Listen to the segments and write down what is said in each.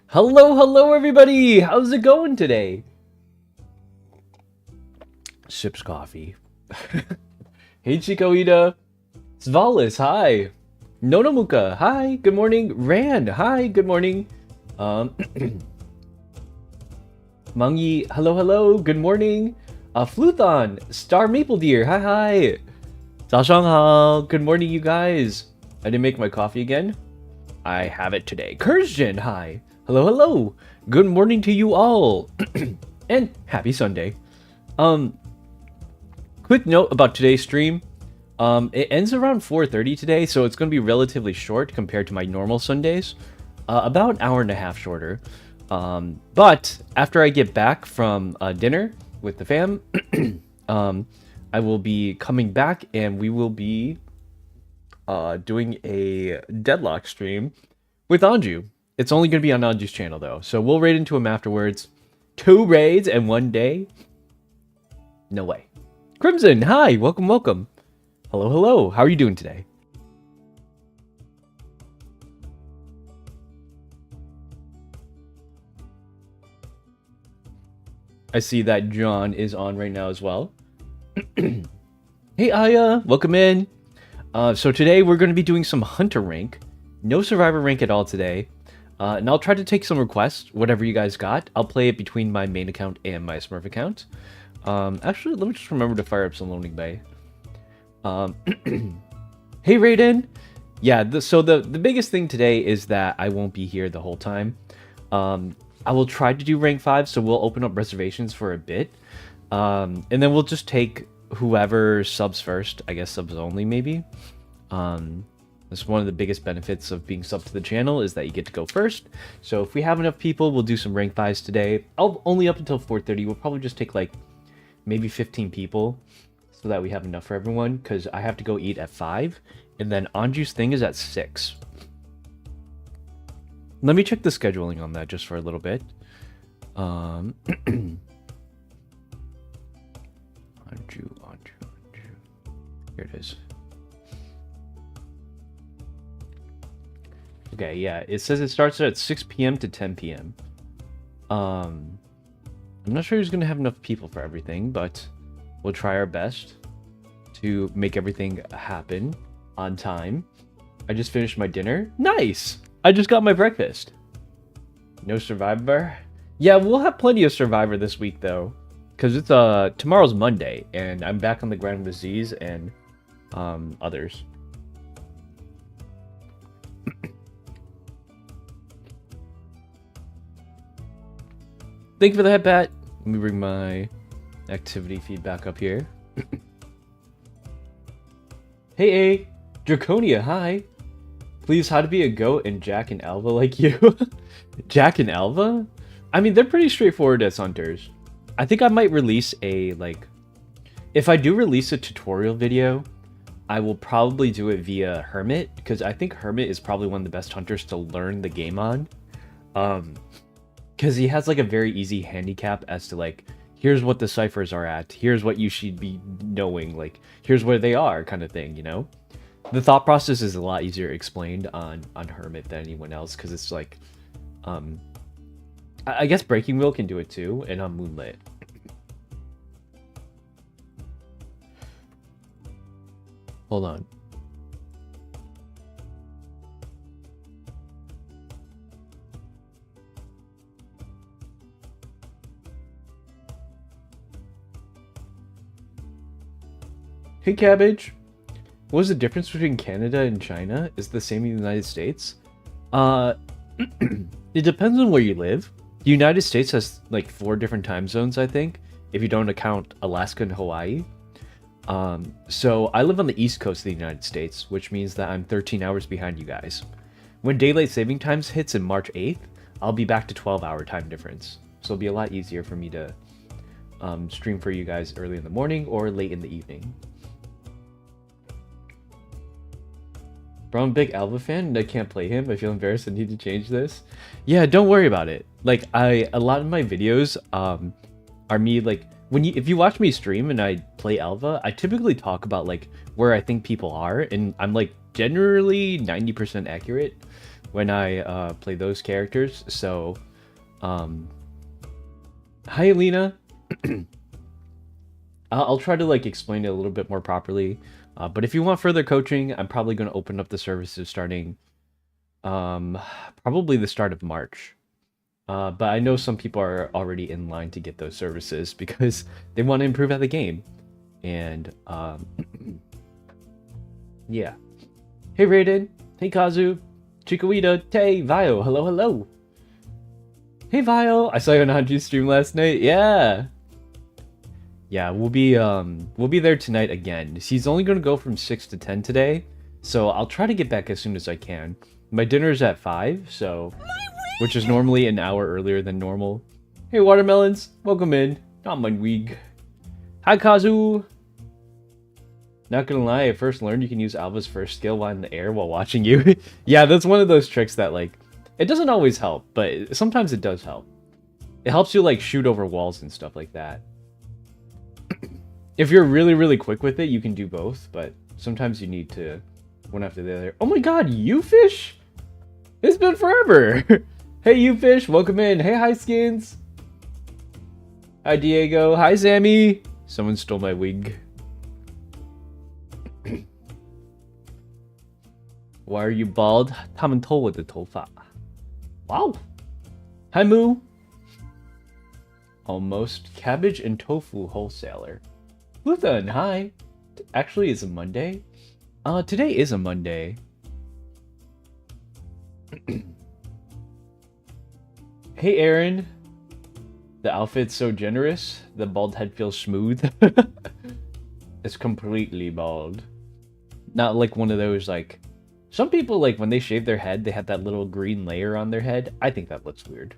Hello, everybody! How's it going today? Sips coffee. Hey, Chicoita. Svalis, hi. Nonomuka, hi, good morning. Rand, hi, good morning. Mangi, hello, good morning. Fluthon, Star Maple Deer, hi. Hao, good morning, you guys. I didn't make my coffee again. I have it today. Kurzjan, hi. Hello. Good morning to you all. And happy Sunday. Quick note about today's stream. It ends around 4:30 today, so it's going to be relatively short compared to my normal Sundays. About an hour and a half shorter. But after I get back from dinner with the fam, I will be coming back and we will be doing a Deadlock stream with Anju. It's only going to be on Anju's channel, though. So we'll raid into him afterwards. 2 raids in 1 day? No way. Crimson, hi. Welcome. Hello. How are you doing today? I see that John is on right now as well. Hey, Aya. Welcome in. So today we're going to be doing some Hunter rank. No Survivor rank at all today. And I'll try to take some requests, whatever you guys got. I'll play it between my main account and my Smurf account. Actually, let me just remember to fire up some loading bay. Hey, Raiden! Yeah, so the biggest thing today is that I won't be here the whole time. I will try to do rank 5, so we'll open up reservations for a bit. And then we'll just take whoever subs first. I guess subs only, maybe. That's one of the biggest benefits of being sub to the channel is that you get to go first. So if we have enough people, we'll do some rank 5s today. Only up until 4:30. We'll probably just take like maybe 15 people so that we have enough for everyone, because I have to go eat at 5 and then Anju's thing is at 6. Let me check the scheduling on that just for a little bit. Anju. Here it is. Okay, yeah, it says it starts at 6 p.m. to 10 p.m. I'm not sure who's going to have enough people for everything, but we'll try our best to make everything happen on time. I just finished my dinner. Nice! I just got my breakfast. No Survivor? Yeah, we'll have plenty of Survivor this week, though. Because it's tomorrow's Monday, and I'm back on the grind with Z's and others. Thank you for the head pat. Let me bring my activity feed back up here. Hey, Draconia, hi. Please, how to be a goat and Jack and Alva like you? Jack and Alva? I mean, they're pretty straightforward as hunters. I think I might release a, like... If I do release a tutorial video, I will probably do it via Hermit, because I think Hermit is probably one of the best hunters to learn the game on. Because he has, like, a very easy handicap as to, like, here's what the ciphers are at, here's what you should be knowing, like, here's where they are, kind of thing, you know? The thought process is a lot easier explained on Hermit than anyone else, because it's like, I guess Breaking Wheel can do it too, and on Moonlit. Hold on. Hey, Cabbage. What was the difference between Canada and China? Is it the same in the United States? It depends on where you live. The United States has like 4 different time zones, I think, if you don't account Alaska and Hawaii. So I live on the East Coast of the United States, which means that I'm 13 hours behind you guys. When daylight saving times hits in March 8th, I'll be back to 12-hour time difference. So it'll be a lot easier for me to stream for you guys early in the morning or late in the evening. Bro, I'm a big Alva fan and I can't play him. I feel embarrassed. I need to change this. Yeah, don't worry about it. Like, a lot of my videos are me, like, if you watch me stream and I play Alva, I typically talk about, like, where I think people are, and I'm, like, generally 90% accurate when I play those characters. So, hi, Alina. I'll try to, like, explain it a little bit more properly. But if you want further coaching, I'm probably going to open up the services starting probably the start of March. But I know some people are already in line to get those services because they want to improve at the game. And yeah. Hey Raiden. Hey Kazu. Chikuita. Hey Vio. Hello, hello. Hey Vio. I saw you on Hanji's stream last night. Yeah. Yeah, we'll be there tonight again. He's only going to go from 6 to 10 today, so I'll try to get back as soon as I can. My dinner's at 5, so which is normally an hour earlier than normal. Hey Watermelons, welcome in. Not my wig. Hi Kazu. Not gonna lie, I first learned you can use Alva's first skill while in the air while watching you. Yeah, that's one of those tricks that, like, it doesn't always help, but sometimes it does help. It helps you, like, shoot over walls and stuff like that. If you're really, really quick with it, you can do both, but sometimes you need to one after the other. Oh my god, you fish? It's been forever! Hey, you fish, welcome in. Hey, hi, Skins. Hi, Diego. Hi, Sammy. Someone stole my wig. Why are you bald? 他们偷我的头发. Wow. Hi, Moo. Almost. Cabbage and tofu wholesaler. Luthen, hi. Actually, it's a Monday. Today is a Monday. Hey, Aaron. The outfit's so generous. The bald head feels smooth. It's completely bald. Not like one of those, like... Some people, like, when they shave their head, they have that little green layer on their head. I think that looks weird.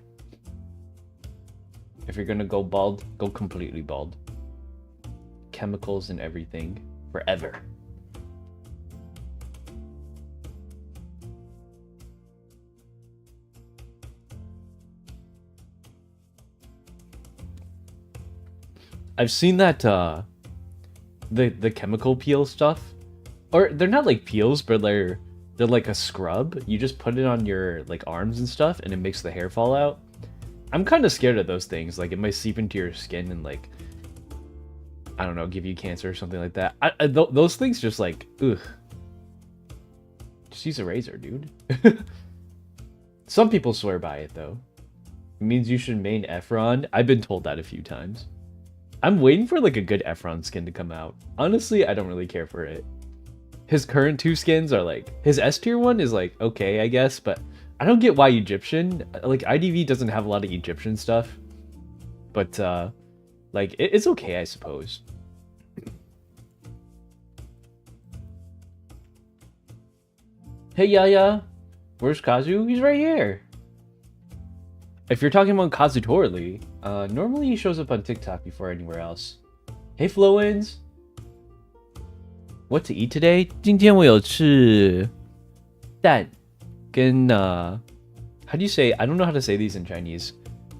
If you're gonna go bald, go completely bald. Chemicals and everything. Forever. I've seen that, the chemical peel stuff. Or, they're not like peels, but they're like a scrub. You just put it on your, like, arms and stuff, and it makes the hair fall out. I'm kind of scared of those things. Like, it might seep into your skin and, like, I don't know, give you cancer or something like that. Those things just, like, ugh. Just use a razor, dude. Some people swear by it, though. It means you should main Efron. I've been told that a few times. I'm waiting for, like, a good Efron skin to come out. Honestly, I don't really care for it. His current 2 skins are, like... His S tier one is, like, okay, I guess, but... I don't get why Egyptian. Like, IDV doesn't have a lot of Egyptian stuff. But, like, it's okay, I suppose. Hey Yaya, where's Kazu? He's right here. If you're talking about Kazutorly, normally he shows up on TikTok before anywhere else. Hey Flowins, what to eat today? 今天我有吃蛋跟 how do you say? I don't know how to say these in Chinese.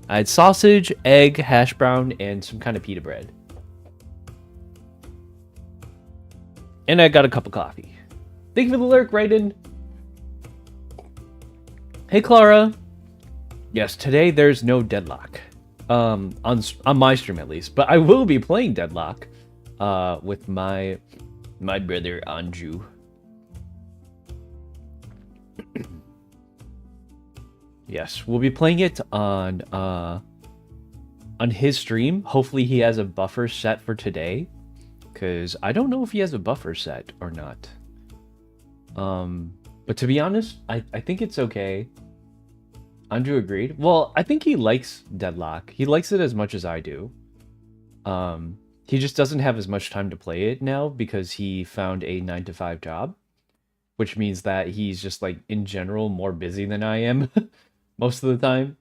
I had sausage, egg, hash brown, and some kind of pita bread. And I got a cup of coffee. Thank you for the lurk, Raiden. Hey Clara. Yes, today there's no Deadlock. On my stream at least, but I will be playing Deadlock with my brother Anju. Yes, we'll be playing it on his stream. Hopefully he has a buffer set for today, because I don't know if he has a buffer set or not. But to be honest, I think it's okay. Andrew agreed. Well, I think he likes Deadlock. He likes it as much as I do. He just doesn't have as much time to play it now because he found a 9-to-5 job, which means that he's just like in general more busy than I am most of the time.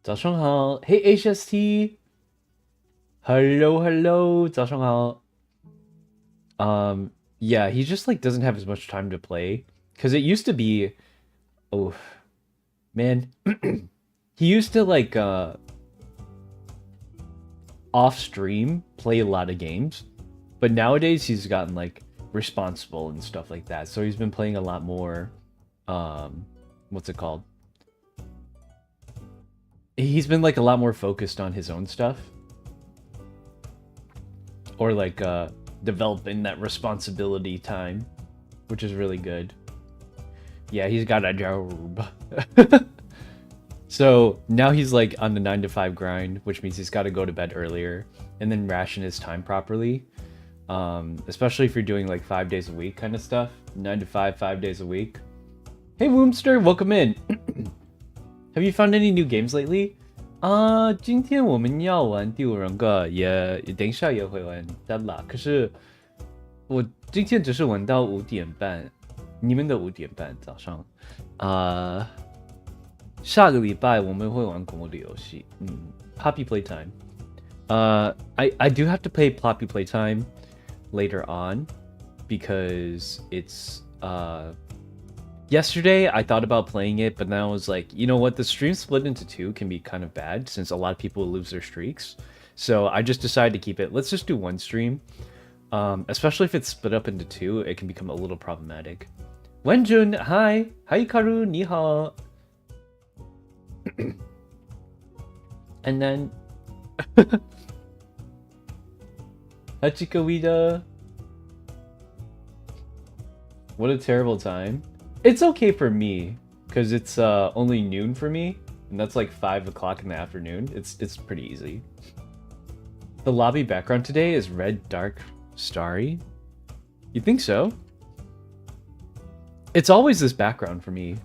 早上好 Hey HST Hello 早上好 Yeah, he just like doesn't have as much time to play because it used to be, oh man, he used to like off stream play a lot of games, but nowadays he's gotten like responsible and stuff like that, so he's been playing a lot more what's it called, he's been like a lot more focused on his own stuff, or like developing that responsibility time, which is really good. Yeah, he's got a job. So now he's like on the 9-to-5 grind, which means he's got to go to bed earlier and then ration his time properly. Especially if you're doing like 5 days a week kind of stuff. 9-to-5, 5 days a week. Hey Woomster, welcome in. Have you found any new games lately? 今天我们要玩第五人格，也等一下也会玩 Deadlock， 可是我今天只是玩到5点半，你们的5点半早上。下个礼拜我们会玩恐怖的游戏，Poppy Playtime. I do have to play Poppy Playtime later on because it's yesterday I thought about playing it, but then I was like, you know what, the stream split into 2 can be kind of bad since a lot of people lose their streaks. So I just decided to keep it. Let's just do 1 stream. Especially if it's split up into 2, it can become a little problematic. Wenjun, hi. Hi Karu, ni hao. And then Hachika Wida. What a terrible time. It's okay for me, because it's only noon for me, and that's like 5 o'clock in the afternoon. It's pretty easy. The lobby background today is red, dark, starry. You think so? It's always this background for me.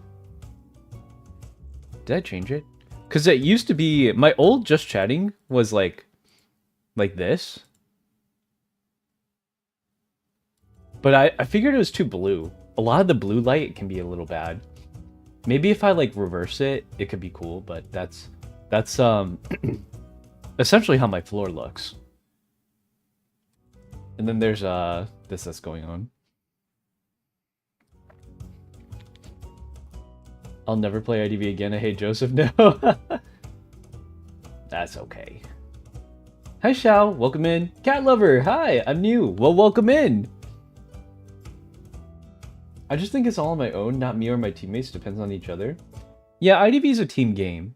Did I change it? Because it used to be, my old Just Chatting was like this. But I figured it was too blue. A lot of the blue light can be a little bad. Maybe if I like reverse it, it could be cool, but that's essentially how my floor looks. And then there's this that's going on. I'll never play IDV again. I hate Joseph. No. That's okay. Hi Xiao, welcome in. Cat lover, hi, I'm new. Well, welcome in. I just think it's all on my own, not me or my teammates, depends on each other. Yeah, IDV is a team game.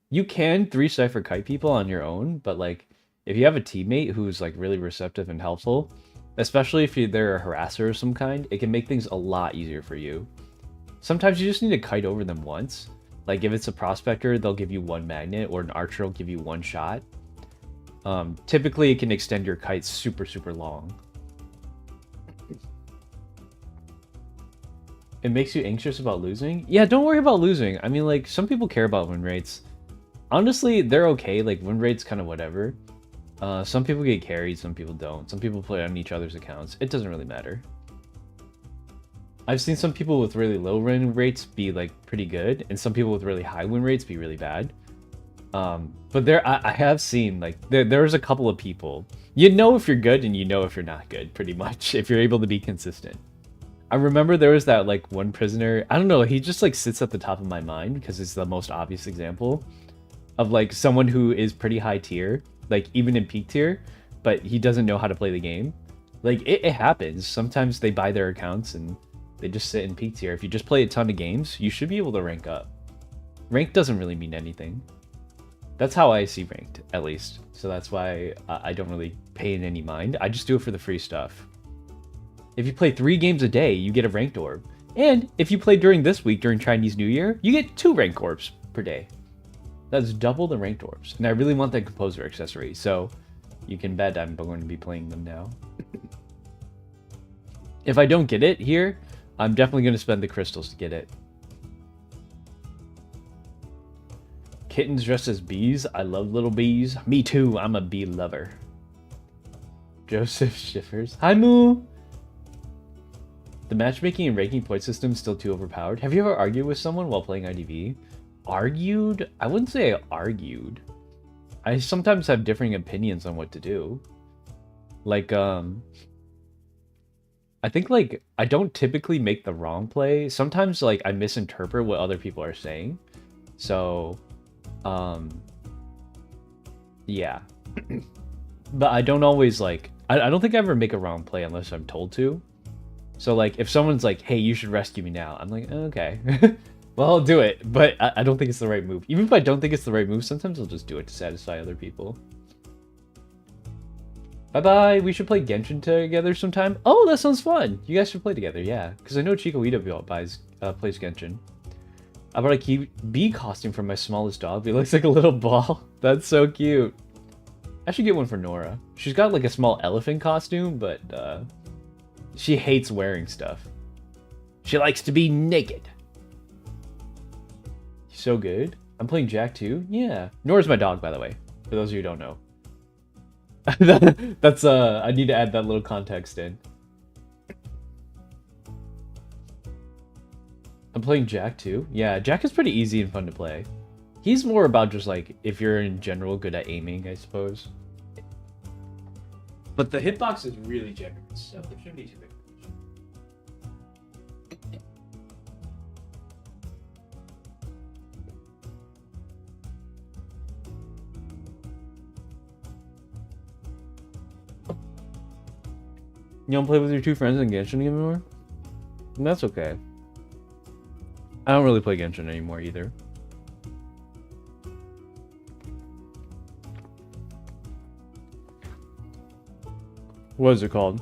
You can 3-cipher kite people on your own, but like, if you have a teammate who's like really receptive and helpful, especially if they're a harasser of some kind, it can make things a lot easier for you. Sometimes you just need to kite over them once. Like if it's a prospector, they'll give you 1 magnet, or an archer will give you 1 shot. Typically, it can extend your kite super, super long. It makes you anxious about losing? Yeah, don't worry about losing. I mean, like, some people care about win rates. Honestly, they're okay. Like, win rate's kind of whatever. Some people get carried, some people don't. Some people play on each other's accounts. It doesn't really matter. I've seen some people with really low win rates be like pretty good, and some people with really high win rates be really bad. But I have seen like there's a couple of people. You know if you're good and you know if you're not good, pretty much, if you're able to be consistent. I remember there was that like one prisoner, I don't know, he just like sits at the top of my mind because it's the most obvious example of like someone who is pretty high tier, like even in peak tier, but he doesn't know how to play the game. Like it happens. Sometimes they buy their accounts and they just sit in peak tier. If you just play a ton of games, you should be able to rank up. Rank doesn't really mean anything. That's how I see ranked, at least. So that's why I don't really pay in any mind. I just do it for the free stuff. If you play 3 games a day, you get a ranked orb. And if you play during this week, during Chinese New Year, you get 2 ranked orbs per day. That's double the ranked orbs. And I really want that composer accessory, so you can bet I'm going to be playing them now. If I don't get it here, I'm definitely going to spend the crystals to get it. Kittens dressed as bees. I love little bees. Me too. I'm a bee lover. Joseph Schiffers. Hi, Moo. The matchmaking and ranking point system is still too overpowered. Have you ever argued with someone while playing IDV? Argued? I wouldn't say I argued. I sometimes have differing opinions on what to do. Like, I think, like, I don't typically make the wrong play. Sometimes, like, I misinterpret what other people are saying. So, yeah. But I don't always, like, I don't think I ever make a wrong play unless I'm told to. So, like, if someone's like, hey, you should rescue me now, I'm like, okay. Well, I'll do it, but I don't think it's the right move. Even if I don't think it's the right move, sometimes I'll just do it to satisfy other people. Bye-bye, we should play Genshin together sometime. Oh, that sounds fun. You guys should play together, yeah. Because I know Chico Ito plays Genshin. I bought a bee costume for my smallest dog. It looks like a little ball. That's so cute. I should get one for Nora. She's got like a small elephant costume, but she hates wearing stuff. She likes to be naked. So good. I'm playing Jack too. Yeah. Nora's my dog, by the way. For those of you who don't know. That's I need to add that little context in. I'm playing Jack too. Yeah, Jack is pretty easy and fun to play. He's more about just like if you're in general good at aiming, I suppose. But the hitbox is really generous, so it shouldn't be too big. You don't play with your 2 friends in Genshin anymore? That's okay. I don't really play Genshin anymore either. What is it called?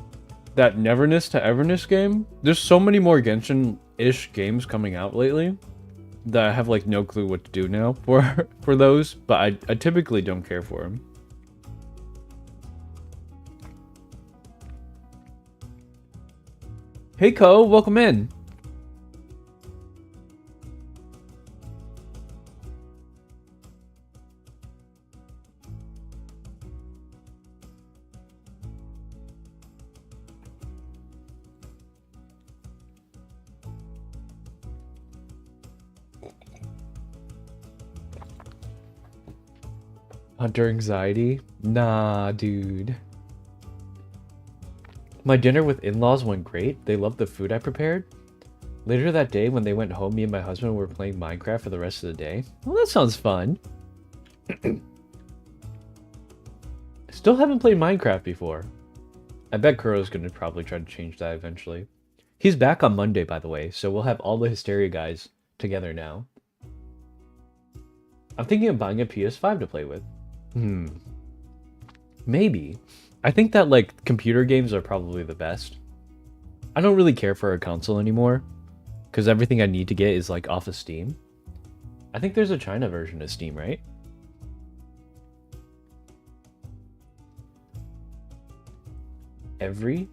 That Neverness to Everness game? There's so many more Genshin-ish games coming out lately that I have like no clue what to do now for those, but I typically don't care for them. Hey Ko, welcome in. Hunter anxiety? Nah, dude. My dinner with in-laws went great. They loved the food I prepared. Later that day, when they went home, me and my husband were playing Minecraft for the rest of the day. Well, that sounds fun. Still haven't played Minecraft before. I bet Kuro's gonna probably try to change that eventually. He's back on Monday, by the way, so we'll have all the Hysteria guys together now. I'm thinking of buying a PS5 to play with. Maybe. I think that, like, computer games are probably the best. I don't really care for a console anymore, because everything I need to get is, like, off of Steam. I think there's a China version of Steam, right? Every?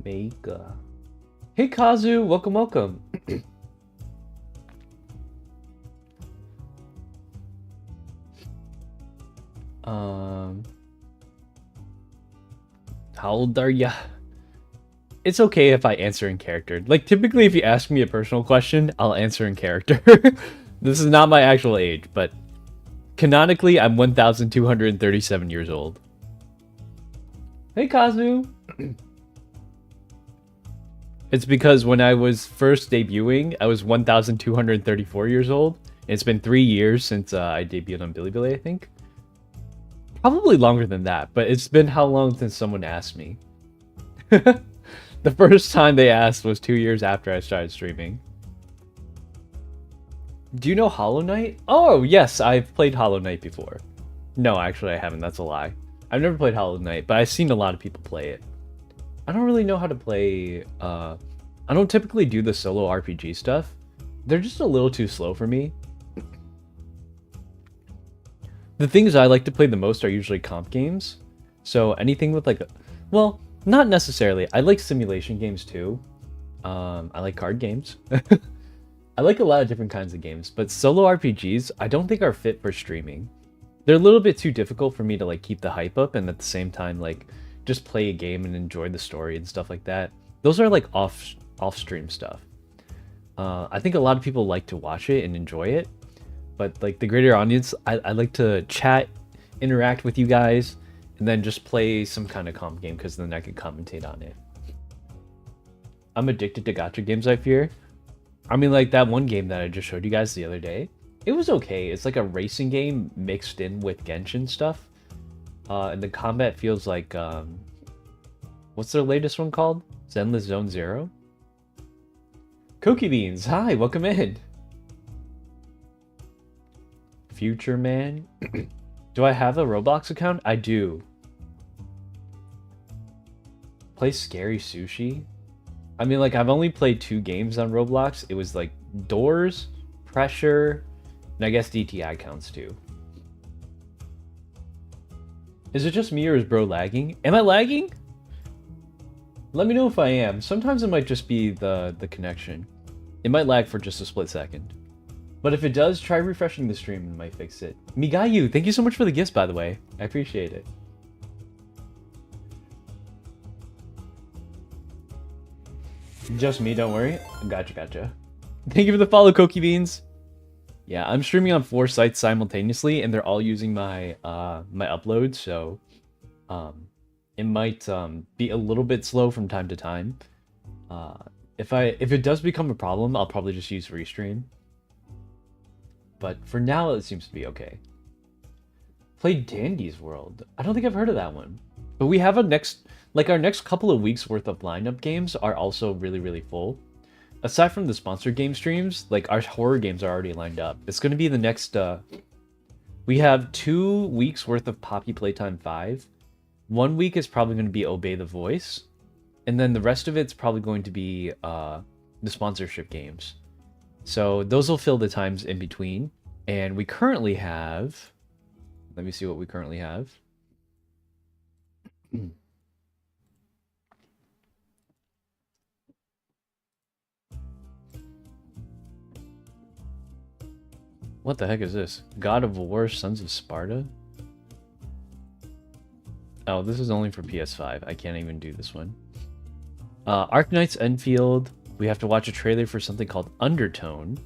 Mega. Hey, Kazu! Welcome, welcome! Um, how old are ya? It's okay if I answer in character. Like, typically if you ask me a personal question, I'll answer in character. This is not my actual age, but canonically, I'm 1,237 years old. Hey, Kazu! It's because when I was first debuting, I was 1,234 years old. It's been 3 years since I debuted on Bilibili, I think. Probably longer than that, but it's been how long since someone asked me? The first time they asked was 2 years after I started streaming. Do you know Hollow Knight? Oh, yes, I've played Hollow Knight before. No, actually I haven't, that's a lie. I've never played Hollow Knight, but I've seen a lot of people play it. I don't really know how to play, I don't typically do the solo RPG stuff. They're just a little too slow for me. The things I like to play the most are usually comp games. So anything with like, well, not necessarily. I like simulation games too. I like card games. I like a lot of different kinds of games, but solo RPGs I don't think are fit for streaming. They're a little bit too difficult for me to like keep the hype up and at the same time like just play a game and enjoy the story and stuff like that. Those are like off stream stuff. I think a lot of people like to watch it and enjoy it, but like the greater audience, I like to chat, interact with you guys, and then just play some kind of comp game because then I can commentate on it. I'm addicted to gacha games, I fear. I mean, like that one game that I just showed you guys the other day, it was okay. It's like a racing game mixed in with Genshin stuff. And the combat feels like, what's their latest one called? Zenless Zone Zero? Cookie Beans, hi, welcome in. Future Man. Do I have a Roblox account? I do. Play Scary Sushi? I mean, like, I've only played 2 games on Roblox. It was, like, Doors, Pressure, and I guess DTI counts, too. Is it just me or is bro lagging? Am I lagging? Let me know if I am. Sometimes it might just be the connection. It might lag for just a split second. But if it does, try refreshing the stream and it might fix it. Migayu, thank you so much for the gifts, by the way. I appreciate it. Just me, don't worry. Gotcha. Thank you for the follow, Koki Beans. Yeah, I'm streaming on 4 sites simultaneously, and they're all using my my upload, so it might be a little bit slow from time to time. If it does become a problem, I'll probably just use Restream. But for now, it seems to be okay. Play Dandy's World. I don't think I've heard of that one. But we have our next couple of weeks worth of lineup games are also really, really full. Aside from the sponsored game streams, like our horror games are already lined up. It's going to be the next, we have 2 weeks worth of Poppy Playtime 5. 1 week is probably going to be Obey the Voice. And then the rest of it's probably going to be the sponsorship games. So those will fill the times in between. And we currently have, let me see what we currently have. What the heck is this? God of War, Sons of Sparta? Oh, this is only for PS5. I can't even do this one. Arknights Enfield. We have to watch a trailer for something called Undertone.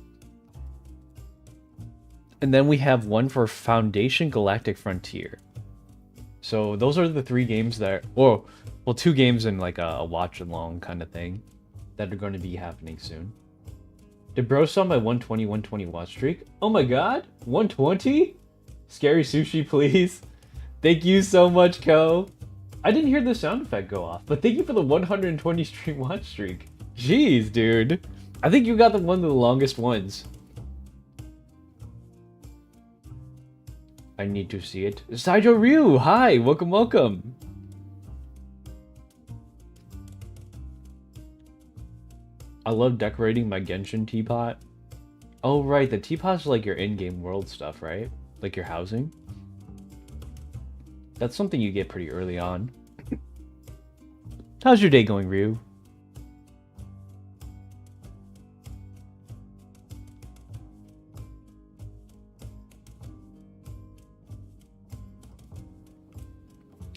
And then we have one for Foundation Galactic Frontier. So those are the 3 games that are, well, 2 games and like a watch-along kind of thing that are going to be happening soon. Did bro saw my 120 watch streak? Oh my god, 120? Scary Sushi, please. Thank you so much, Ko. I didn't hear the sound effect go off, but thank you for the 120 stream watch streak. Jeez, dude. I think you got one of the longest ones. I need to see it. Saijo Ryu, hi, welcome. I love decorating my Genshin teapot. Oh, right, the teapot's like your in-game world stuff, right? Like your housing. That's something you get pretty early on. How's your day going, Ryu?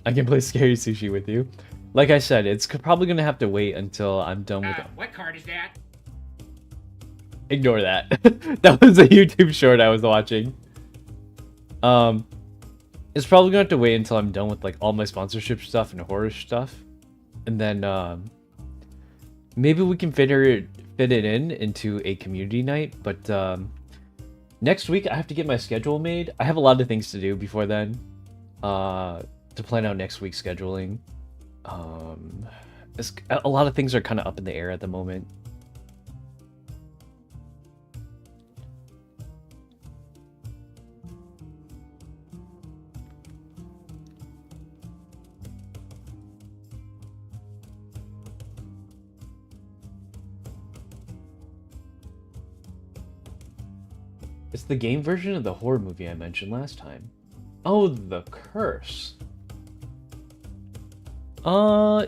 I can play Scary Sushi with you. Like I said, it's probably gonna have to wait until I'm done with it. What card is that? Ignore that. That was a YouTube short I was watching. It's probably gonna have to wait until I'm done with like all my sponsorship stuff and horror stuff, and then maybe we can fit it into a community night. But next week I have to get my schedule made. I have a lot of things to do before then. To plan out next week's scheduling. A lot of things are kind of up in the air at the moment. It's the game version of the horror movie I mentioned last time. Oh, The Curse.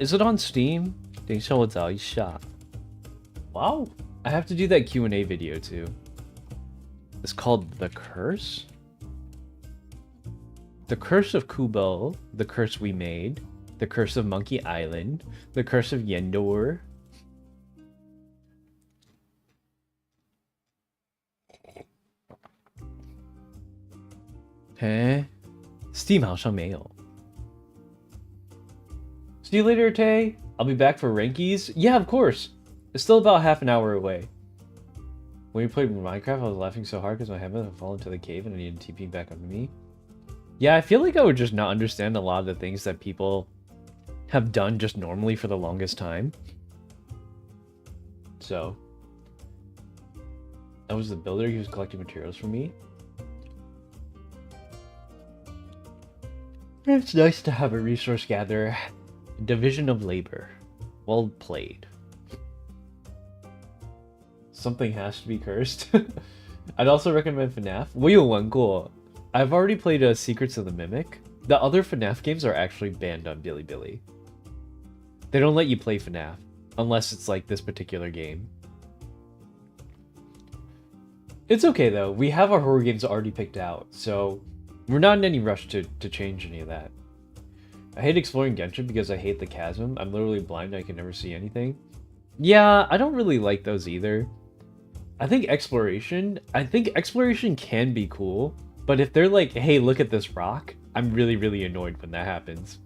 Is it on Steam? 等一下我找一下. Wow, I have to do that Q&A video too. It's called The Curse? The Curse of Kubo, The Curse We Made, The Curse of Monkey Island, The Curse of Yendor. Huh? Steam 好像没有. See you later, Tay. I'll be back for Rankies. Yeah, of course. It's still about half an hour away. When you played Minecraft, I was laughing so hard because my headband had fallen into the cave and I needed TP back onto me. Yeah, I feel like I would just not understand a lot of the things that people have done just normally for the longest time. So, that was the builder. He was collecting materials for me. It's nice to have a resource gatherer. Division of labor. Well played. Something has to be cursed. I'd also recommend FNAF. 我有玩过. I've already played Secrets of the Mimic. The other FNAF games are actually banned on Bilibili. They don't let you play FNAF unless it's like this particular game. It's okay though. We have our horror games already picked out, so we're not in any rush to change any of that. I hate exploring Genshin because I hate the chasm. I'm literally blind, I can never see anything. Yeah, I don't really like those either. I think exploration can be cool, but if they're like, hey, look at this rock, I'm really annoyed when that happens.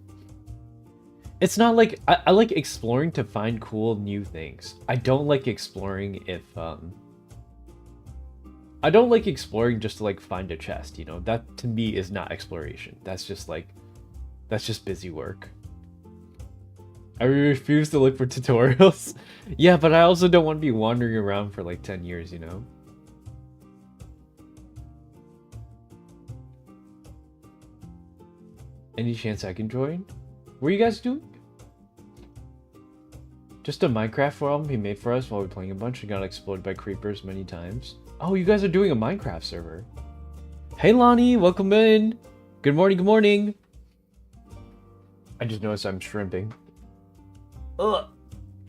It's not like, I like exploring to find cool new things. I don't like exploring if, I don't like exploring just to like find a chest, you know? That to me is not exploration. That's just like, that's just busy work. I refuse to look for tutorials. Yeah, but I also don't want to be wandering around for like 10 years, you know? Any chance I can join? What are you guys doing? Just a Minecraft world he made for us while we were playing a bunch and got exploded by creepers many times. Oh, you guys are doing a Minecraft server. Hey Lonnie, welcome in. Good morning, good morning. I just noticed I'm shrimping. Ugh,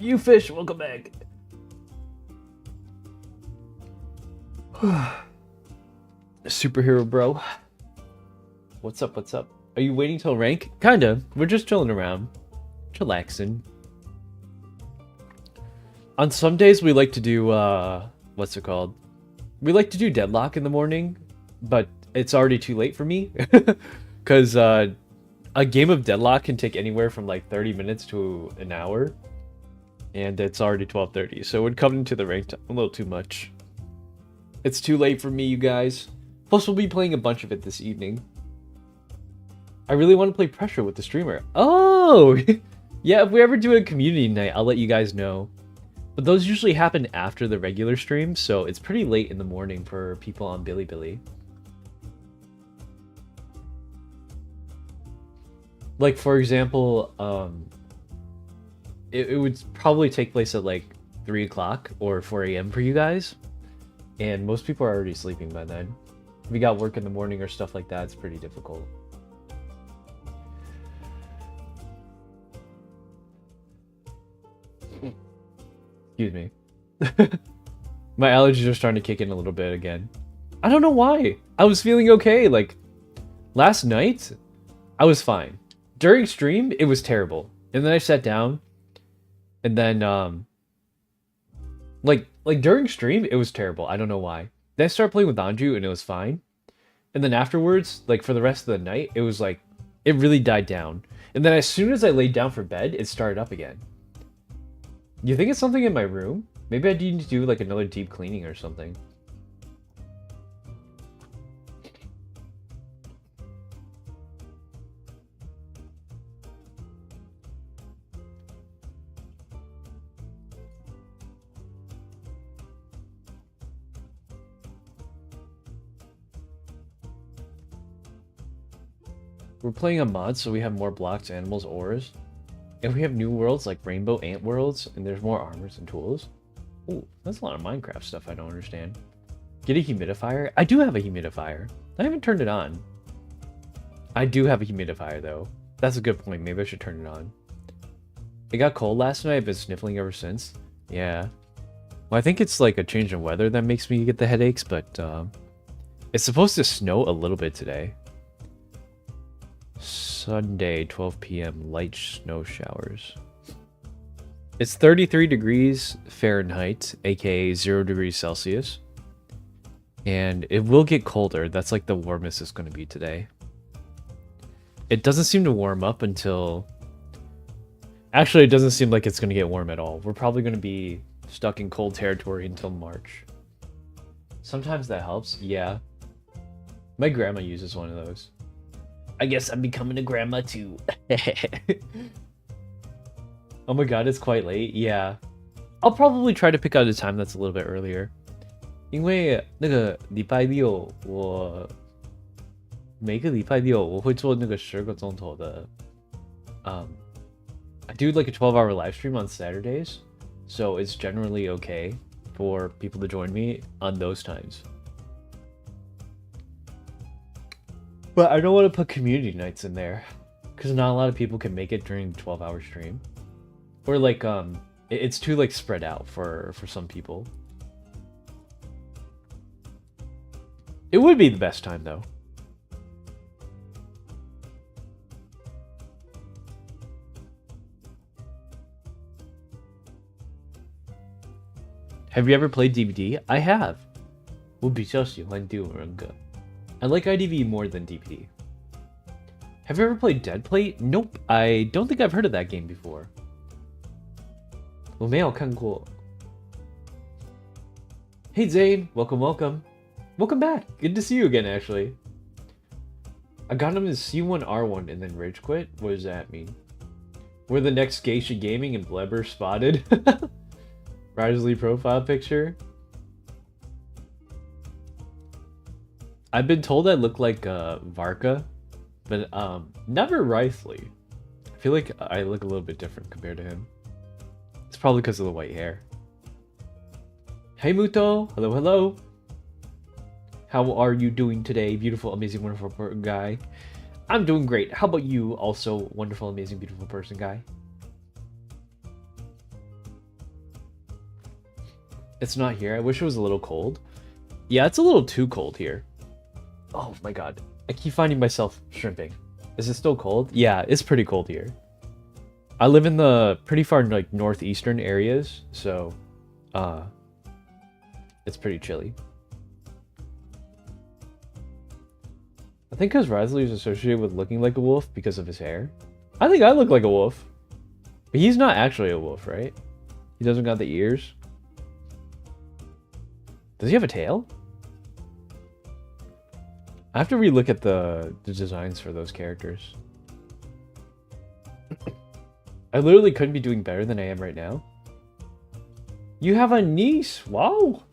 you fish, welcome back. Superhero bro. What's up, what's up? Are you waiting till rank? Kinda, we're just chilling around. Chillaxing. On some days we like to do, what's it called? We like to do Deadlock in the morning, but it's already too late for me. Because, a game of Deadlock can take anywhere from like 30 minutes to an hour. And it's already 12:30, so it would come into the rank time a little too much. It's too late for me, you guys. Plus, we'll be playing a bunch of it this evening. I really want to play Pressure with the streamer. Oh! Yeah, if we ever do a community night, I'll let you guys know. But those usually happen after the regular stream, so it's pretty late in the morning for people on Bilibili. Like, for example, it would probably take place at like 3 o'clock or 4 a.m. for you guys. And most people are already sleeping by then. If we got work in the morning or stuff like that, it's pretty difficult. Excuse me. My allergies are starting to kick in a little bit again. I don't know why. I was feeling okay. Like, last night, I was fine. during stream, it was terrible. And then I sat down, and then like during stream, it was terrible. I don't know why. Then I started playing with Anju, and it was fine. And then afterwards, like for the rest of the night, it was like it really died down. And then as soon as I laid down for bed, it started up again. You think it's something in my room? Maybe I need to do like another deep cleaning or something. We're playing a mod, so we have more blocks, animals, ores. And we have new worlds like rainbow ant worlds, and there's more armors and tools. Ooh, that's a lot of Minecraft stuff I don't understand. Get a humidifier? I do have a humidifier. I haven't turned it on. I do have a humidifier, though. That's a good point. Maybe I should turn it on. It got cold last night. I've been sniffling ever since. Yeah. Well, I think it's like a change in weather that makes me get the headaches, but it's supposed to snow a little bit today. Sunday, 12 p.m. light snow showers. It's 33 degrees Fahrenheit, aka 0 degrees Celsius. And it will get colder. That's like the warmest it's going to be today. It doesn't seem to warm up until... Actually, it doesn't seem like it's going to get warm at all. We're probably going to be stuck in cold territory until March. Sometimes that helps, yeah. My grandma uses one of those. I guess I'm becoming a grandma too. Oh my god, it's quite late. Yeah. I'll probably try to pick out a time that's a little bit earlier. 因为那个礼拜六我每个礼拜六我会做那个10个钟头的 I do like a 12-hour live stream on Saturdays, so it's generally okay for people to join me on those times. But I don't want to put community nights in there, because not a lot of people can make it during the 12-hour stream. Or like, it's too like spread out for some people. It would be the best time though. Have you ever played DBD? I have. 我比较喜欢第五人格. I like IDV more than DBD. Have you ever played Deadplate? Nope, I don't think I've heard of that game before. 我没有看过. Hey Zane, welcome. Welcome back. Good to see you again, actually. I got him in C1R1 and then rage quit? What does that mean? We're the next Geisha Gaming and Blebber spotted. Risley profile picture. I've been told I look like Varka, but never Risley. I feel like I look a little bit different compared to him. It's probably because of the white hair. Hey Muto, hello. How are you doing today, beautiful, amazing, wonderful guy? I'm doing great. How about you, also wonderful, amazing, beautiful person guy? It's not here. I wish it was a little cold. Yeah, it's a little too cold here. Oh my god. I keep finding myself shrimping. Is it still cold? Yeah, it's pretty cold here. I live in the pretty far like northeastern areas, so it's pretty chilly. I think because Risley is associated with looking like a wolf because of his hair. I think I look like a wolf. But he's not actually a wolf, right? He doesn't got the ears. Does he have a tail? I have to relook at the designs for those characters. I literally couldn't be doing better than I am right now. You have a niece! Wow!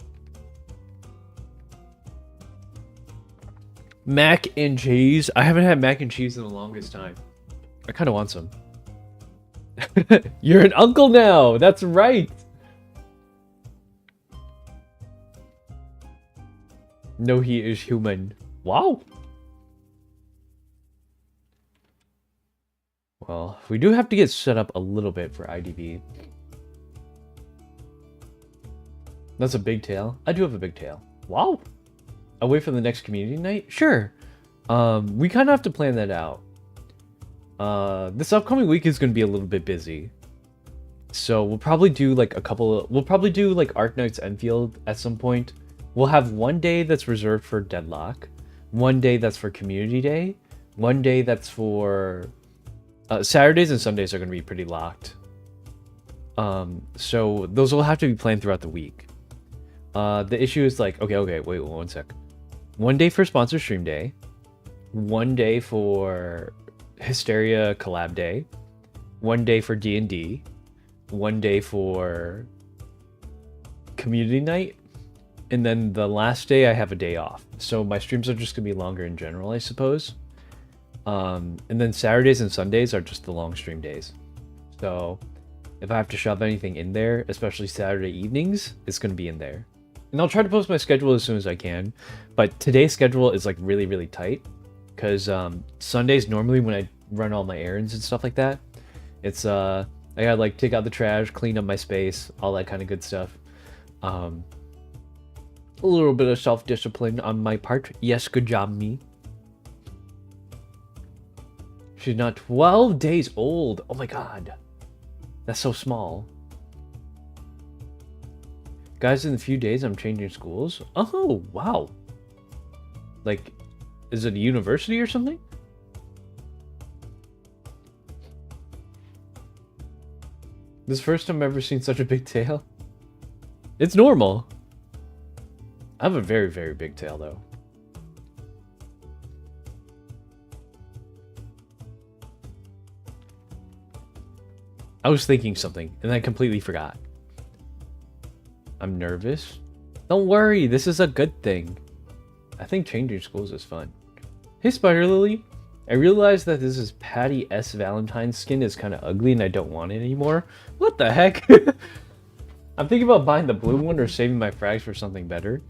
Mac and cheese. I haven't had mac and cheese in the longest time. I kind of want some. You're an uncle now! That's right! No, he is human. Wow! Well, we do have to get set up a little bit for IDV. That's a big tail. I do have a big tail. Wow! I'll wait for the next community night? Sure. We kind of have to plan that out. This upcoming week is going to be a little bit busy. So we'll probably do like we'll probably do like Arknight's Enfield at some point. We'll have one day that's reserved for Deadlock, one day that's for Community Day, one day that's for Saturdays and Sundays are going to be pretty locked. So those will have to be planned throughout the week. The issue is like, okay, wait one sec. One day for Sponsor Stream Day, one day for Hysteria Collab Day, one day for D&D, one day for Community Night, and then the last day I have a day off. So my streams are just gonna be longer in general, I suppose. And then Saturdays and Sundays are just the long stream days. So if I have to shove anything in there, especially Saturday evenings, it's gonna be in there. And I'll try to post my schedule as soon as I can. But today's schedule is like really, really tight. Because Sundays normally when I run all my errands and stuff like that, it's I gotta like take out the trash, clean up my space, all that kind of good stuff. A little bit of self-discipline on my part. Yes, good job, me. She's not 12 days old. Oh my god. That's so small. Guys, in a few days I'm changing schools. Oh, wow. Like, is it a university or something? This is the first time I've ever seen such a big tail. It's normal. I have a very, very big tail, though. I was thinking something, and I completely forgot. I'm nervous. Don't worry, this is a good thing. I think changing schools is fun. Hey, Spider Lily. I realized that this is Patty S. Valentine's skin is kind of ugly, and I don't want it anymore. What the heck? I'm thinking about buying the blue one or saving my frags for something better.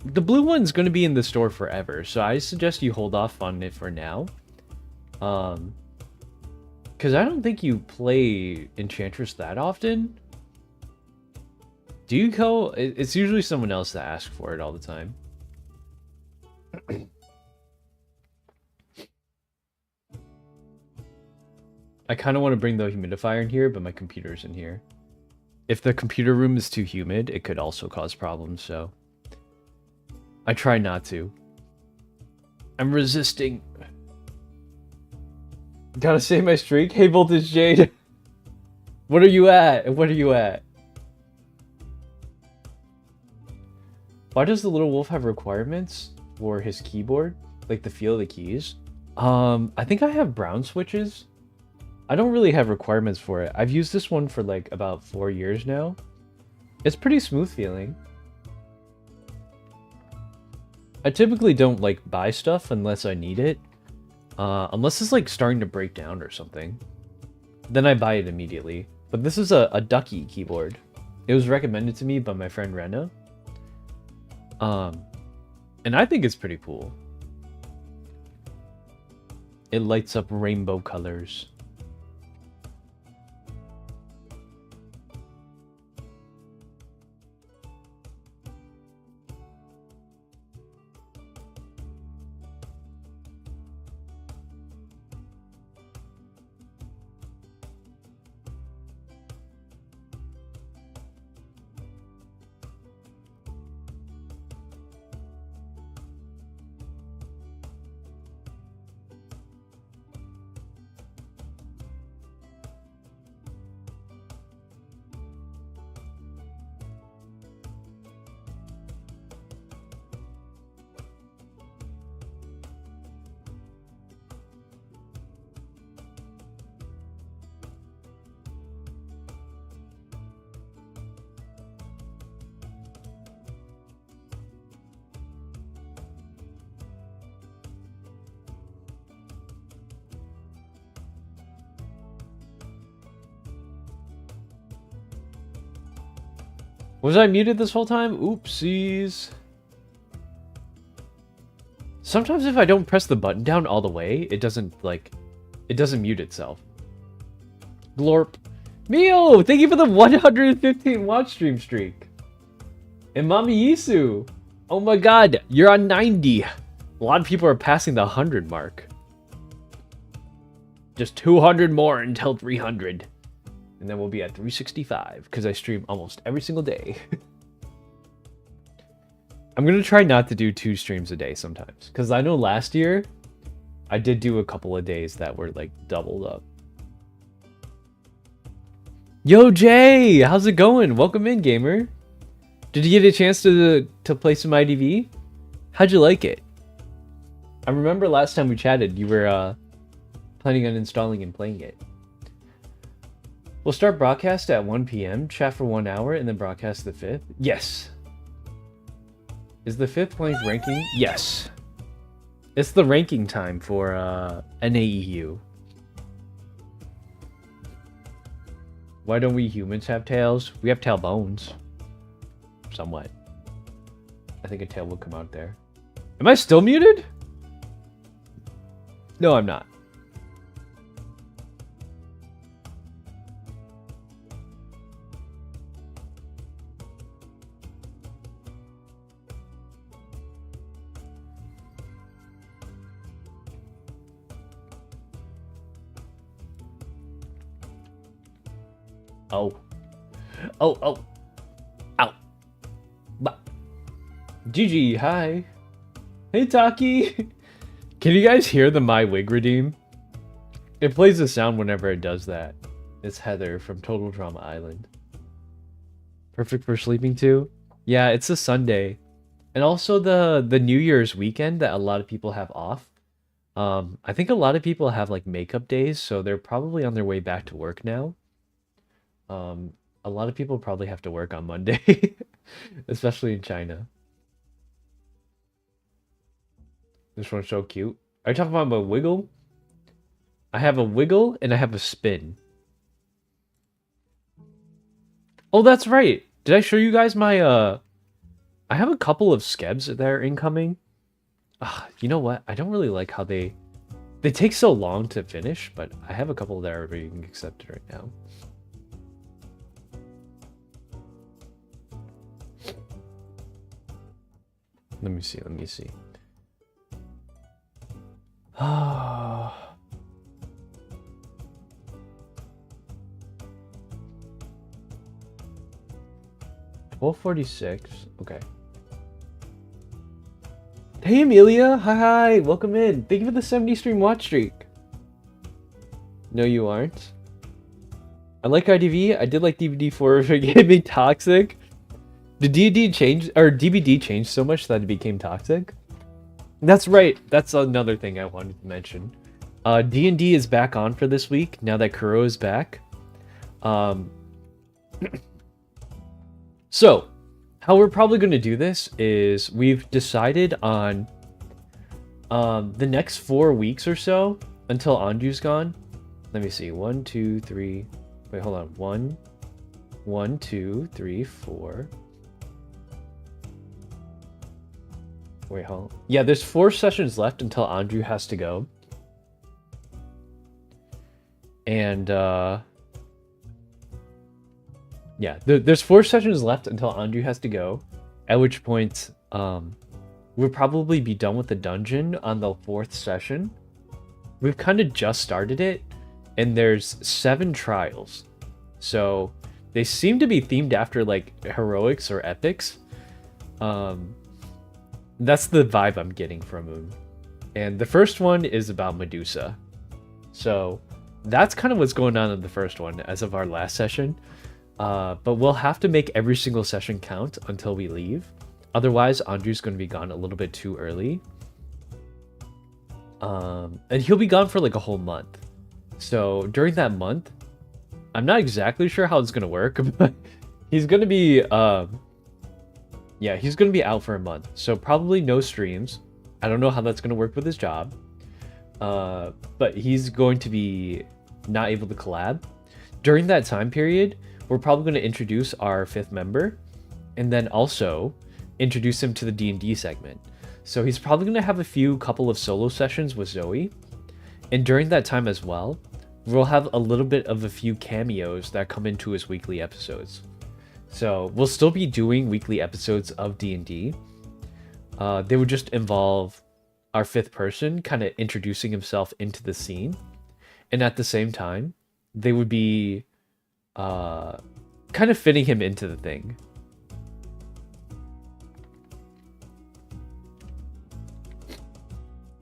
The blue one's going to be in the store forever, so I suggest you hold off on it for now. Because I don't think you play Enchantress that often. Do you go? It's usually someone else that asks for it all the time. I kind of want to bring the humidifier in here, but my computer's in here. If the computer room is too humid, it could also cause problems, so I try not to. I'm resisting. Gotta save my streak. Hey, Voltage Jade. What are you at? What are you at? Why does the little wolf have requirements for his keyboard? Like the feel of the keys? I think I have brown switches. I don't really have requirements for it. I've used this one for like about 4 years now. It's pretty smooth feeling. I typically don't like buy stuff unless I need it. Unless it's like starting to break down or something. Then I buy it immediately. But this is a Ducky keyboard. It was recommended to me by my friend Rena. And I think it's pretty cool. It lights up rainbow colors. Was I muted this whole time? Oopsies. Sometimes if I don't press the button down all the way, it doesn't mute itself. Glorp. Mio, thank you for the 115 watch stream streak. And Mami Yisu. Oh my god, you're on 90. A lot of people are passing the 100 mark. Just 200 more until 300. And then we'll be at 365 because I stream almost every single day. I'm going to try not to do 2 streams a day sometimes. Because I know last year, I did do a couple of days that were like doubled up. Yo, Jay! How's it going? Welcome in, gamer. Did you get a chance to play some IDV? How'd you like it? I remember last time we chatted, you were planning on installing and playing it. We'll start broadcast at 1 p.m., chat for 1 hour, and then broadcast the 5th. Yes. Is the 5th playing ranking? Yes. It's the ranking time for NAEU. Why don't we humans have tails? We have tail bones. Somewhat. I think a tail will come out there. Am I still muted? No, I'm not. Oh. Oh, oh. Ow. Bah. GG, hi. Hey, Taki. Can you guys hear the My Wig redeem? It plays a sound whenever it does that. It's Heather from Total Drama Island. Perfect for sleeping too? Yeah, it's a Sunday. And also the New Year's weekend that a lot of people have off. I think a lot of people have like makeup days, so they're probably on their way back to work now. A lot of people probably have to work on Monday, especially in China. This one's so cute. Are you talking about a wiggle? I have a wiggle and I have a spin. Oh, that's right. Did I show you guys my, I have a couple of skebs that are incoming. You know what? I don't really like how they take so long to finish, but I have a couple that are being accepted right now. Let me see, let me see. Ah. 1246. Okay. Hey Amelia, hi, welcome in. Thank you for the 70 stream watch streak. No, you aren't. I like IDV. I did like DVD for Gaming Toxic. Did DD change or DBD changed so much that it became toxic? That's right. That's another thing I wanted to mention. D&D is back on for this week now that Kuro is back. So, how we're probably going to do this is we've decided on the next 4 weeks or so until Anju's gone. Let me see. 1, 2, 3. Wait, hold on. 1, 2, 3, 4. Wait, hold on. Yeah, there's 4 sessions left until Anju has to go. And, yeah, there's 4 sessions left until Anju has to go. At which point, we'll probably be done with the dungeon on the 4th session. We've kind of just started it, and there's 7 trials. So, they seem to be themed after, like, heroics or epics. That's the vibe I'm getting from them. And the first one is about Medusa. So that's kind of what's going on in the first one as of our last session. But we'll have to make every single session count until we leave. Otherwise, Andrew's going to be gone a little bit too early. And he'll be gone for like a whole month. So during that month, I'm not exactly sure how it's going to work, but he's going to be... yeah, he's going to be out for a month, so probably no streams. I don't know how that's going to work with his job. But he's going to be not able to collab. During that time period, we're probably going to introduce our 5th member, and then also introduce him to the D&D segment. So he's probably going to have a couple of solo sessions with Zoe. And during that time as well, we'll have a little bit of a few cameos that come into his weekly episodes. So we'll still be doing weekly episodes of D&D. They would just involve our 5th person kind of introducing himself into the scene. and at the same time, they would be uh, kind of fitting him into the thing.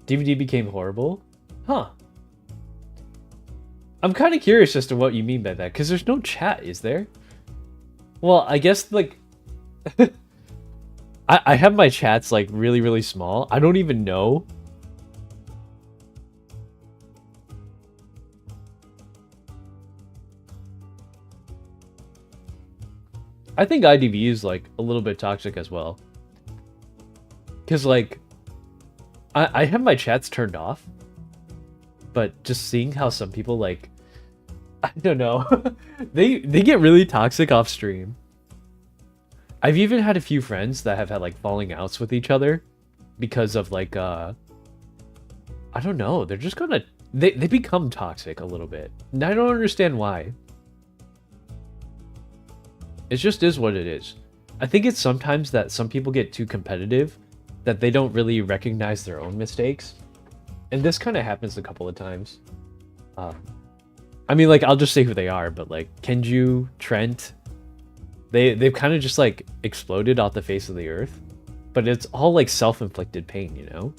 DVD became horrible? Huh. I'm kind of curious as to what you mean by that, because there's no chat, is there? Well, I guess, like... I have my chats, like, really, really small. I don't even know. I think IDV is, like, a little bit toxic as well. Because, like... I have my chats turned off. But just seeing how some people, like... I don't know. they get really toxic off stream. I've even had a few friends that have had like falling outs with each other because of like I don't know, they're just gonna they become toxic a little bit. And I don't understand why. It just is what it is. I think it's sometimes that some people get too competitive that they don't really recognize their own mistakes. And this kind of happens a couple of times. I mean, like, I'll just say who they are, but like Kenju, Trent, they've kind of just like exploded off the face of the earth. But it's all like self-inflicted pain, you know?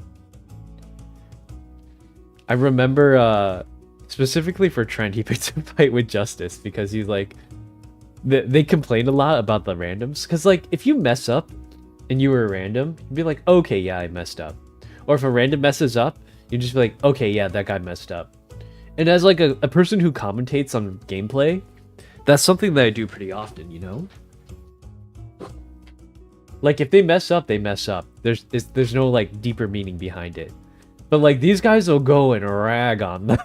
I remember specifically for Trent, he picked a fight with Justice because he's like, they complained a lot about the randoms. Because like, if you mess up and you were a random, you'd be like, okay, yeah, I messed up. Or if a random messes up, you'd just be like, okay, yeah, that guy messed up. And as like a person who commentates on gameplay, that's something that I do pretty often, you know? Like, if they mess up, they mess up. There's no like deeper meaning behind it. But like, these guys will go and rag on them.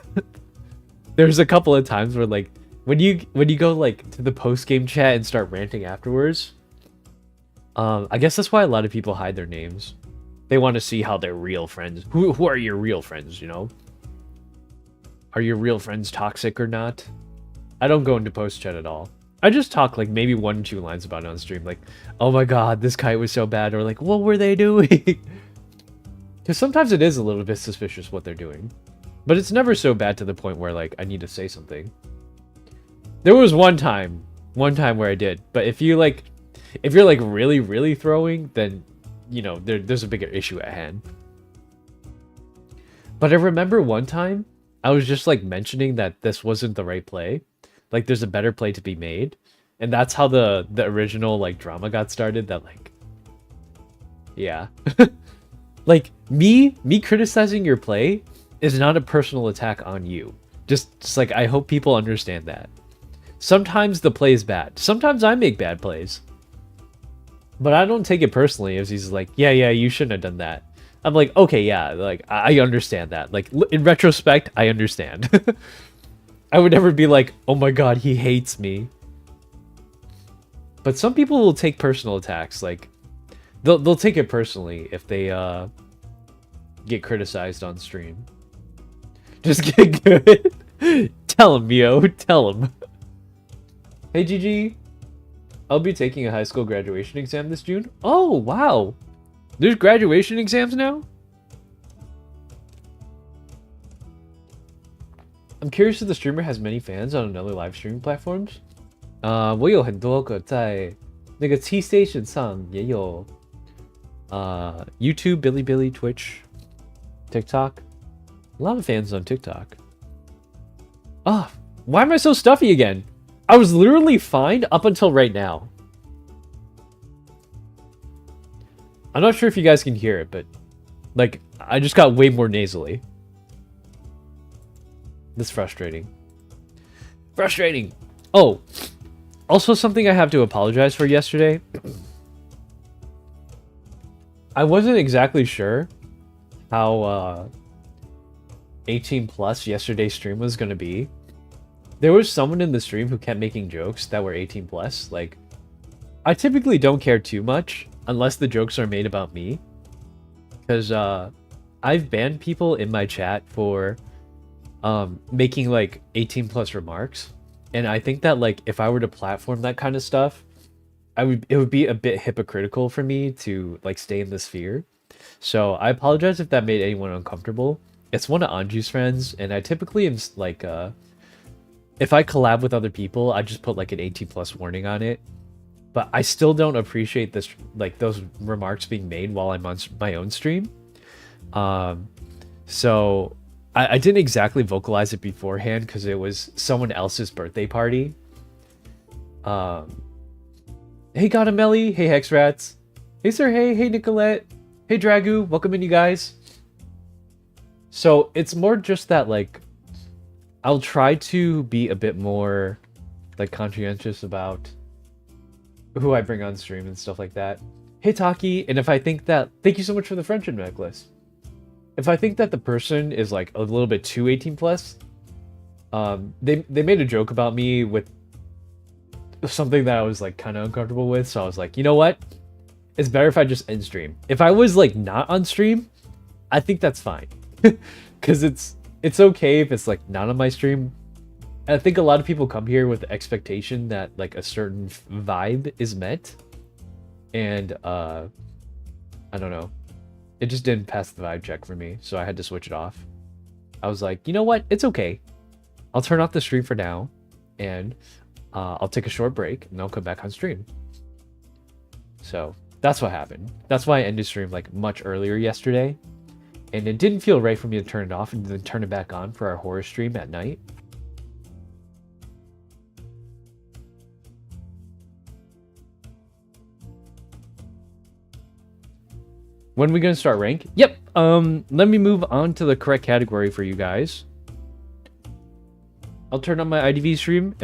There's a couple of times where like, when you go like to the post-game chat and start ranting afterwards, I guess that's why a lot of people hide their names. They want to see how their real friends, who are your real friends, you know? Are your real friends toxic or not? I don't go into post chat at all. I just talk like maybe 1 or 2 lines about it on stream, like, oh my god, this kite was so bad, or like, what were they doing? Because sometimes it is a little bit suspicious what they're doing. But it's never so bad to the point where like I need to say something. There was one time where I did, but if you're like really, really throwing, then you know there's a bigger issue at hand. But I remember one time I was just like mentioning that this wasn't the right play. Like there's a better play to be made. And that's how the original like drama got started, that like, yeah. Like me criticizing your play is not a personal attack on you. Just like, I hope people understand that. Sometimes the play is bad. Sometimes I make bad plays. But I don't take it personally if he's like, yeah, you shouldn't have done that. I'm like, okay, yeah, like, I understand that. Like, in retrospect, I understand. I would never be like, oh my god, he hates me. But some people will take personal attacks. Like, they'll take it personally if they get criticized on stream. Just get good. Tell him, Mio. Tell him. Hey, GG. I'll be taking a high school graduation exam this June. Oh, wow. There's graduation exams now? I'm curious if the streamer has many fans on another live streaming platforms. 我有很多个在那个 T Station 上也有 YouTube, Bilibili, Twitch, TikTok. A lot of fans on TikTok. Ah, why am I so stuffy again? I was literally fine up until right now. I'm not sure if you guys can hear it, but like I just got way more nasally. This is frustrating. Frustrating. Oh, also something I have to apologize for yesterday. I wasn't exactly sure how 18 plus yesterday's stream was gonna be. There was someone in the stream who kept making jokes that were 18 plus. Like, I typically don't care too much unless the jokes are made about me, because I've banned people in my chat for making like 18 plus remarks, and I think that like if I were to platform that kind of stuff, it would be a bit hypocritical for me to like stay in the sphere. So I apologize if that made anyone uncomfortable. It's one of Anju's friends, and I typically am like, if I collab with other people, I just put like an 18 plus warning on it. But I still don't appreciate this, like those remarks being made while I'm on my own stream. So I didn't exactly vocalize it beforehand because it was someone else's birthday party. Hey Gotamelli, hey Hexrats, hey Sir, hey Nicolette, hey Dragu, welcome in you guys. So it's more just that like, I'll try to be a bit more like conscientious about who I bring on stream and stuff like that. Hey Taki, and if I think that, thank you so much for the friendship necklace. If I think that the person is like a little bit too 18 plus, they made a joke about me with something that I was like kind of uncomfortable with, so I was like, you know what? It's better if I just end stream. If I was like not on stream, I think that's fine. Cause it's okay if it's like not on my stream. I think a lot of people come here with the expectation that like a certain vibe is met. And I don't know. It just didn't pass the vibe check for me, so I had to switch it off. I was like, you know what? It's okay. I'll turn off the stream for now, and I'll take a short break, and I'll come back on stream. So that's what happened. That's why I ended stream like much earlier yesterday, and it didn't feel right for me to turn it off and then turn it back on for our horror stream at night. When are we gonna start rank? Yep. Let me move on to the correct category for you guys. I'll turn on my IDV stream and